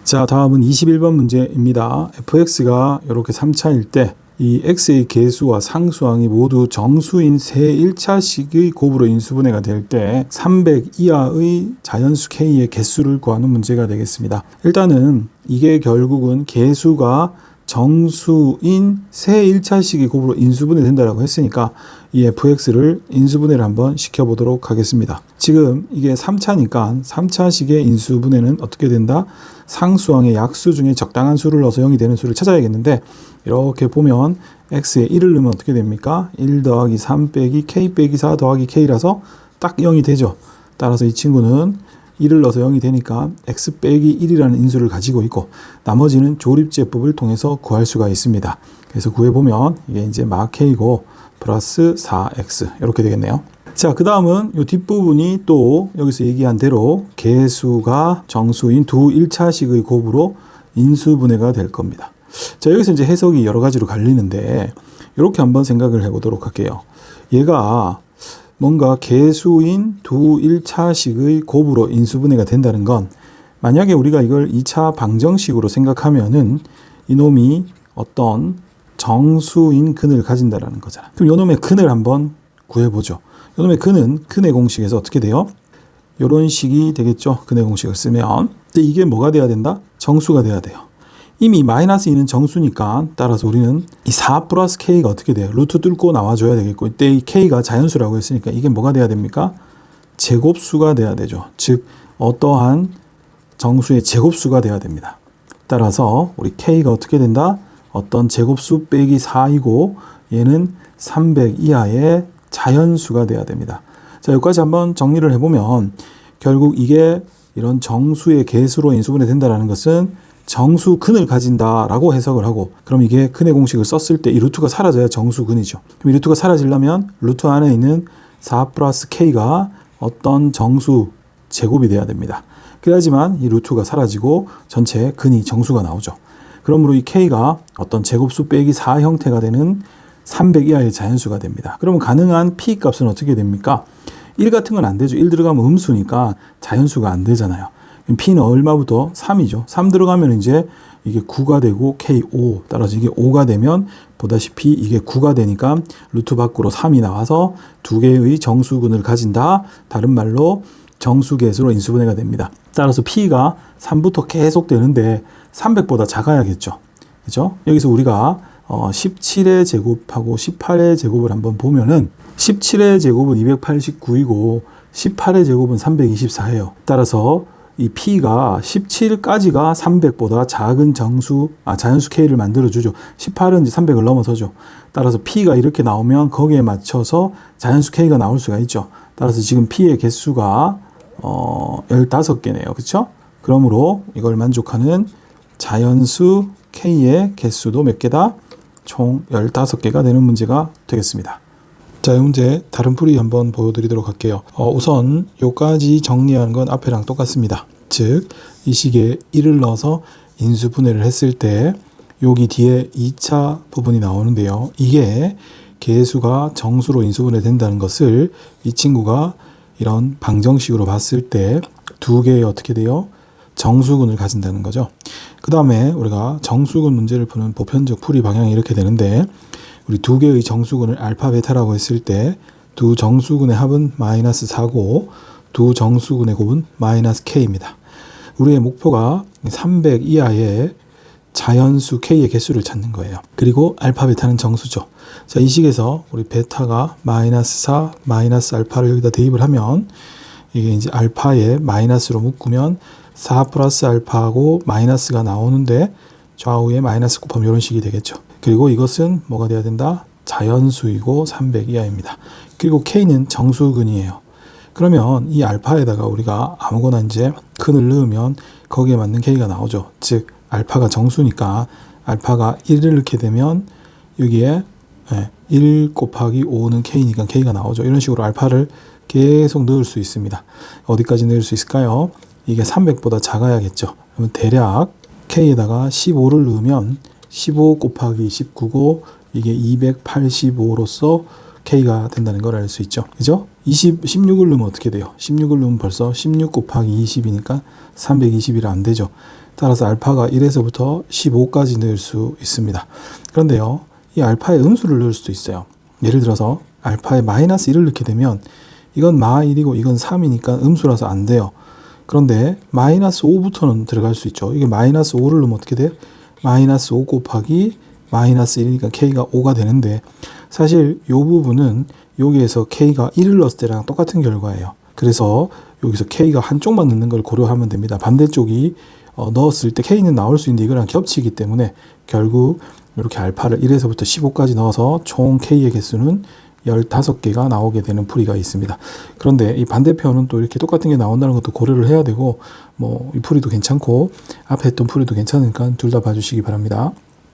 자, 다음은 21번 문제입니다. fx가 이렇게 3차일 때 이 x의 계수와 상수항이 모두 정수인 세 1차식의 곱으로 인수분해가 될 때 300 이하의 자연수 k의 개수를 구하는 문제가 되겠습니다. 일단은 이게 결국은 계수가 정수인 세 1차식의 곱으로 인수분해 된다라고 했으니까 이 fx를 인수분해를 한번 시켜보도록 하겠습니다. 지금 이게 3차니까 3차식의 인수분해는 어떻게 된다? 상수항의 약수 중에 적당한 수를 넣어서 0이 되는 수를 찾아야겠는데, 이렇게 보면 x에 1을 넣으면 어떻게 됩니까? 1 더하기 3 빼기 k 빼기 4 더하기 k라서 딱 0이 되죠. 따라서 이 친구는 1을 넣어서 0이 되니까 x 빼기 1이라는 인수를 가지고 있고, 나머지는 조립제법을 통해서 구할 수가 있습니다. 그래서 구해보면 이게 이제 막 k고 플러스 4x 이렇게 되겠네요. 자, 그 다음은 이 뒷부분이 또 여기서 얘기한 대로 계수가 정수인 두 1차식의 곱으로 인수분해가 될 겁니다. 자, 여기서 이제 해석이 여러 가지로 갈리는데, 이렇게 한번 생각을 해보도록 할게요. 얘가 뭔가 계수인 두 1차식의 곱으로 인수분해가 된다는 건, 만약에 우리가 이걸 2차 방정식으로 생각하면은 이놈이 어떤 정수인 근을 가진다라는 거잖아. 그럼 이놈의 근을 한번 구해보죠. 이놈의 근은 근의 공식에서 어떻게 돼요? 이런 식이 되겠죠. 근의 공식을 쓰면. 근데 이게 뭐가 돼야 된다? 정수가 돼야 돼요. 이미 마이너스 2는 정수니까, 따라서 우리는 이 4 플러스 k가 어떻게 돼요? 루트 뚫고 나와줘야 되겠고, 이때 이 k가 자연수라고 했으니까 이게 뭐가 돼야 됩니까? 제곱수가 돼야 되죠. 즉 어떠한 정수의 제곱수가 돼야 됩니다. 따라서 우리 k가 어떻게 된다? 어떤 제곱수 빼기 4이고 얘는 300 이하의 자연수가 돼야 됩니다. 자, 여기까지 한번 정리를 해보면 결국 이게 이런 정수의 계수로 인수분해 된다는 것은 정수 근을 가진다라고 해석을 하고, 그럼 이게 근의 공식을 썼을 때 이 루트가 사라져야 정수 근이죠. 그럼 이 루트가 사라지려면 루트 안에 있는 4 플러스 k가 어떤 정수 제곱이 돼야 됩니다. 그래야지만 이 루트가 사라지고 전체 근이 정수가 나오죠. 그러므로 이 k가 어떤 제곱수 빼기 4 형태가 되는 300 이하의 자연수가 됩니다. 그러면 가능한 p 값은 어떻게 됩니까? 1 같은 건 안 되죠. 1 들어가면 음수니까 자연수가 안 되잖아요. p는 얼마부터? 3이죠. 3 들어가면 이제 이게 9가 되고 k 5. 따라서 이게 5가 되면 보다시피 이게 9가 되니까 루트 밖으로 3이 나와서 두 개의 정수근을 가진다. 다른 말로 정수계수로 인수분해가 됩니다. 따라서 p가 3부터 계속 되는데 300보다 작아야겠죠. 그죠? 여기서 우리가 17의 제곱하고 18의 제곱을 한번 보면은 17의 제곱은 289이고 18의 제곱은 324예요. 따라서 이 p가 17까지가 300보다 작은 자연수 k를 만들어주죠. 18은 이제 300을 넘어서죠. 따라서 p가 이렇게 나오면 거기에 맞춰서 자연수 k가 나올 수가 있죠. 따라서 지금 p의 개수가 15개네요. 그렇죠? 그러므로 이걸 만족하는 자연수 k의 개수도 몇 개다? 총 15개가 되는 문제가 되겠습니다. 자, 이 문제 다른 풀이 한번 보여드리도록 할게요. 우선 요까지 정리한 건 앞에랑 똑같습니다. 즉, 이 식에 1을 넣어서 인수분해를 했을 때 여기 뒤에 2차 부분이 나오는데요. 이게 계수가 정수로 인수분해 된다는 것을 이 친구가 이런 방정식으로 봤을 때 두 개의 어떻게 돼요? 정수근을 가진다는 거죠. 그 다음에 우리가 정수근 문제를 푸는 보편적 풀이 방향이 이렇게 되는데, 우리 두 개의 정수근을 알파 베타라고 했을 때 두 정수근의 합은 마이너스 4고 두 정수근의 곱은 마이너스 k입니다. 우리의 목표가 300 이하의 자연수 k의 개수를 찾는 거예요. 그리고 알파 베타는 정수죠. 자, 이 식에서 우리 베타가 마이너스 4 마이너스 알파를 여기다 대입을 하면 이게 이제 알파에 마이너스로 묶으면 4 플러스 알파하고 마이너스가 나오는데 좌우에 마이너스 곱하면 이런 식이 되겠죠. 그리고 이것은 뭐가 돼야 된다? 자연수이고 300 이하입니다. 그리고 k는 정수근이에요. 그러면 이 알파에다가 우리가 아무거나 이제 근을 넣으면 거기에 맞는 k가 나오죠. 즉 알파가 정수니까 알파가 1을 넣게 되면 여기에 1 곱하기 5는 k니까 k가 나오죠. 이런 식으로 알파를 계속 넣을 수 있습니다. 어디까지 넣을 수 있을까요? 이게 300보다 작아야겠죠. 그러면 대략 k에다가 15를 넣으면 15 곱하기 19고 이게 285로서 k가 된다는 걸 알 수 있죠. 그죠? 16을 넣으면 어떻게 돼요? 16을 넣으면 벌써 16 곱하기 20이니까 320이라 안 되죠. 따라서 알파가 1에서부터 15까지 넣을 수 있습니다. 그런데요, 이 알파에 음수를 넣을 수도 있어요. 예를 들어서 알파에 마이너스 1을 넣게 되면 이건 마1이고 이건 3이니까 음수라서 안 돼요. 그런데 마이너스 5부터는 들어갈 수 있죠. 이게 마이너스 5를 넣으면 어떻게 돼? 마이너스 5 곱하기 마이너스 1이니까 K가 5가 되는데, 사실 이 부분은 여기에서 K가 1을 넣었을 때랑 똑같은 결과예요. 그래서 여기서 K가 한쪽만 넣는 걸 고려하면 됩니다. 반대쪽이 넣었을 때 K는 나올 수 있는데 이거랑 겹치기 때문에 결국 이렇게 알파를 1에서부터 15까지 넣어서 총 K의 개수는 15개가 나오게 되는 풀이가 있습니다. 그런데 이 반대편은 또 이렇게 똑같은 게 나온다는 것도 고려를 해야 되고, 이 풀이도 괜찮고 앞에 했던 풀이도 괜찮으니까 둘 다 봐주시기 바랍니다.